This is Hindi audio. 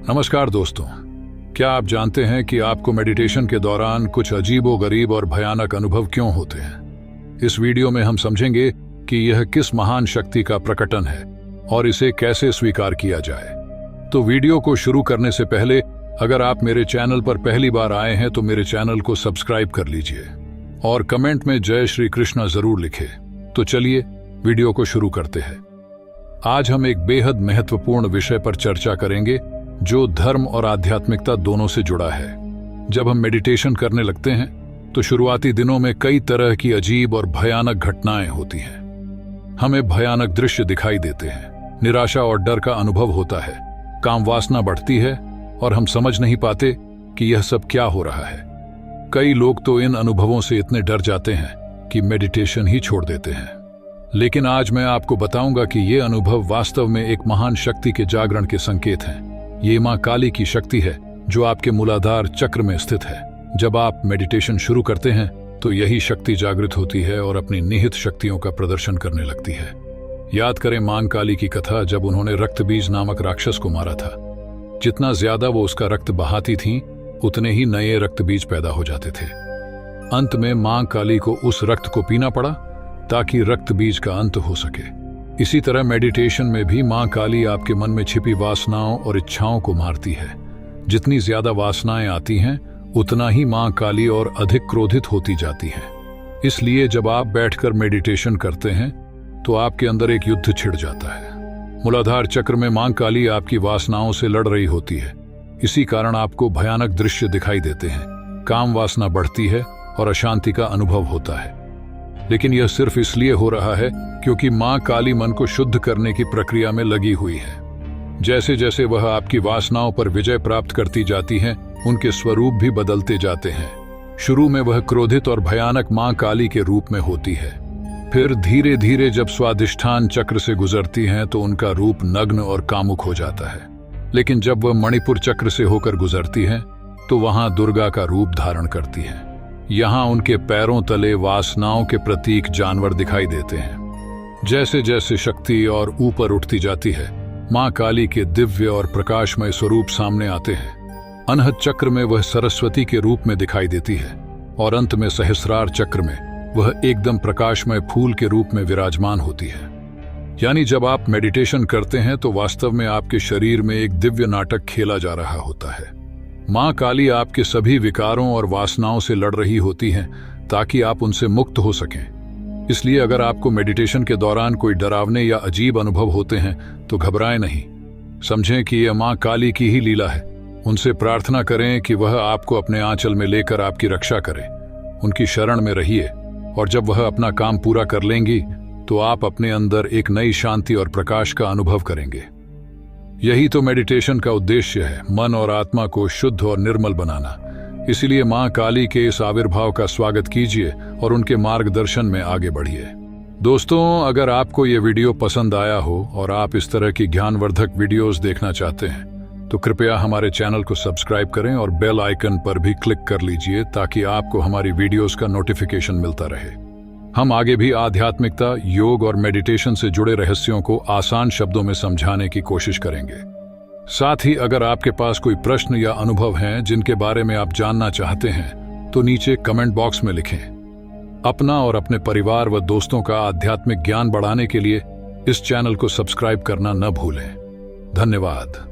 नमस्कार दोस्तों, क्या आप जानते हैं कि आपको मेडिटेशन के दौरान कुछ अजीबोगरीब और भयानक अनुभव क्यों होते हैं? इस वीडियो में हम समझेंगे कि यह किस महान शक्ति का प्रकटन है और इसे कैसे स्वीकार किया जाए। तो वीडियो को शुरू करने से पहले अगर आप मेरे चैनल पर पहली बार आए हैं तो मेरे चैनल को सब्सक्राइब कर लीजिए और कमेंट में जय श्री कृष्णा जरूर लिखें। तो चलिए वीडियो को शुरू करते हैं। आज हम एक बेहद महत्वपूर्ण विषय पर चर्चा करेंगे जो धर्म और आध्यात्मिकता दोनों से जुड़ा है। जब हम मेडिटेशन करने लगते हैं तो शुरुआती दिनों में कई तरह की अजीब और भयानक घटनाएं होती हैं। हमें भयानक दृश्य दिखाई देते हैं, निराशा और डर का अनुभव होता है, काम वासना बढ़ती है और हम समझ नहीं पाते कि यह सब क्या हो रहा है। कई लोग तो इन अनुभवों से इतने डर जाते हैं कि मेडिटेशन ही छोड़ देते हैं। लेकिन आज मैं आपको बताऊंगा कि ये अनुभव वास्तव में एक महान शक्ति के जागरण के संकेत हैं। ये मां काली की शक्ति है जो आपके मूलाधार चक्र में स्थित है। जब आप मेडिटेशन शुरू करते हैं तो यही शक्ति जागृत होती है और अपनी निहित शक्तियों का प्रदर्शन करने लगती है। याद करें मां काली की कथा, जब उन्होंने रक्तबीज नामक राक्षस को मारा था। जितना ज्यादा वो उसका रक्त बहाती थीं, उतने ही नए रक्तबीज पैदा हो जाते थे। अंत में मां काली को उस रक्त को पीना पड़ा ताकि रक्तबीज का अंत हो सके। इसी तरह मेडिटेशन में भी मां काली आपके मन में छिपी वासनाओं और इच्छाओं को मारती है। जितनी ज्यादा वासनाएं आती हैं, उतना ही मां काली और अधिक क्रोधित होती जाती है। इसलिए जब आप बैठकर मेडिटेशन करते हैं तो आपके अंदर एक युद्ध छिड़ जाता है। मूलाधार चक्र में मां काली आपकी वासनाओं से लड़ रही होती है। इसी कारण आपको भयानक दृश्य दिखाई देते हैं, काम वासना बढ़ती है और अशांति का अनुभव होता है। लेकिन यह सिर्फ इसलिए हो रहा है क्योंकि मां काली मन को शुद्ध करने की प्रक्रिया में लगी हुई है। जैसे जैसे वह आपकी वासनाओं पर विजय प्राप्त करती जाती हैं, उनके स्वरूप भी बदलते जाते हैं। शुरू में वह क्रोधित और भयानक मां काली के रूप में होती है। फिर धीरे धीरे जब स्वादिष्ठान चक्र से गुजरती हैं तो उनका रूप नग्न और कामुक हो जाता है। लेकिन जब वह मणिपुर चक्र से होकर गुजरती हैं तो वहां दुर्गा का रूप धारण करती है। यहाँ उनके पैरों तले वासनाओं के प्रतीक जानवर दिखाई देते हैं। जैसे जैसे शक्ति और ऊपर उठती जाती है, मां काली के दिव्य और प्रकाशमय स्वरूप सामने आते हैं। अनहद चक्र में वह सरस्वती के रूप में दिखाई देती है और अंत में सहस्रार चक्र में वह एकदम प्रकाशमय फूल के रूप में विराजमान होती है। यानी जब आप मेडिटेशन करते हैं तो वास्तव में आपके शरीर में एक दिव्य नाटक खेला जा रहा होता है। मां काली आपके सभी विकारों और वासनाओं से लड़ रही होती हैं ताकि आप उनसे मुक्त हो सकें। इसलिए अगर आपको मेडिटेशन के दौरान कोई डरावने या अजीब अनुभव होते हैं तो घबराएं नहीं। समझें कि यह मां काली की ही लीला है। उनसे प्रार्थना करें कि वह आपको अपने आंचल में लेकर आपकी रक्षा करें। उनकी शरण में रहिए और जब वह अपना काम पूरा कर लेंगी तो आप अपने अंदर एक नई शांति और प्रकाश का अनुभव करेंगे। यही तो मेडिटेशन का उद्देश्य है, मन और आत्मा को शुद्ध और निर्मल बनाना। इसीलिए मां काली के इस आविर्भाव का स्वागत कीजिए और उनके मार्गदर्शन में आगे बढ़िए। दोस्तों, अगर आपको ये वीडियो पसंद आया हो और आप इस तरह की ज्ञानवर्धक वीडियोस देखना चाहते हैं तो कृपया हमारे चैनल को सब्सक्राइब करें और बेल आइकन पर भी क्लिक कर लीजिए ताकि आपको हमारी वीडियोस का नोटिफिकेशन मिलता रहे। हम आगे भी आध्यात्मिकता, योग और मेडिटेशन से जुड़े रहस्यों को आसान शब्दों में समझाने की कोशिश करेंगे। साथ ही अगर आपके पास कोई प्रश्न या अनुभव हैं जिनके बारे में आप जानना चाहते हैं तो नीचे कमेंट बॉक्स में लिखें। अपना और अपने परिवार व दोस्तों का आध्यात्मिक ज्ञान बढ़ाने के लिए इस चैनल को सब्सक्राइब करना न भूलें। धन्यवाद।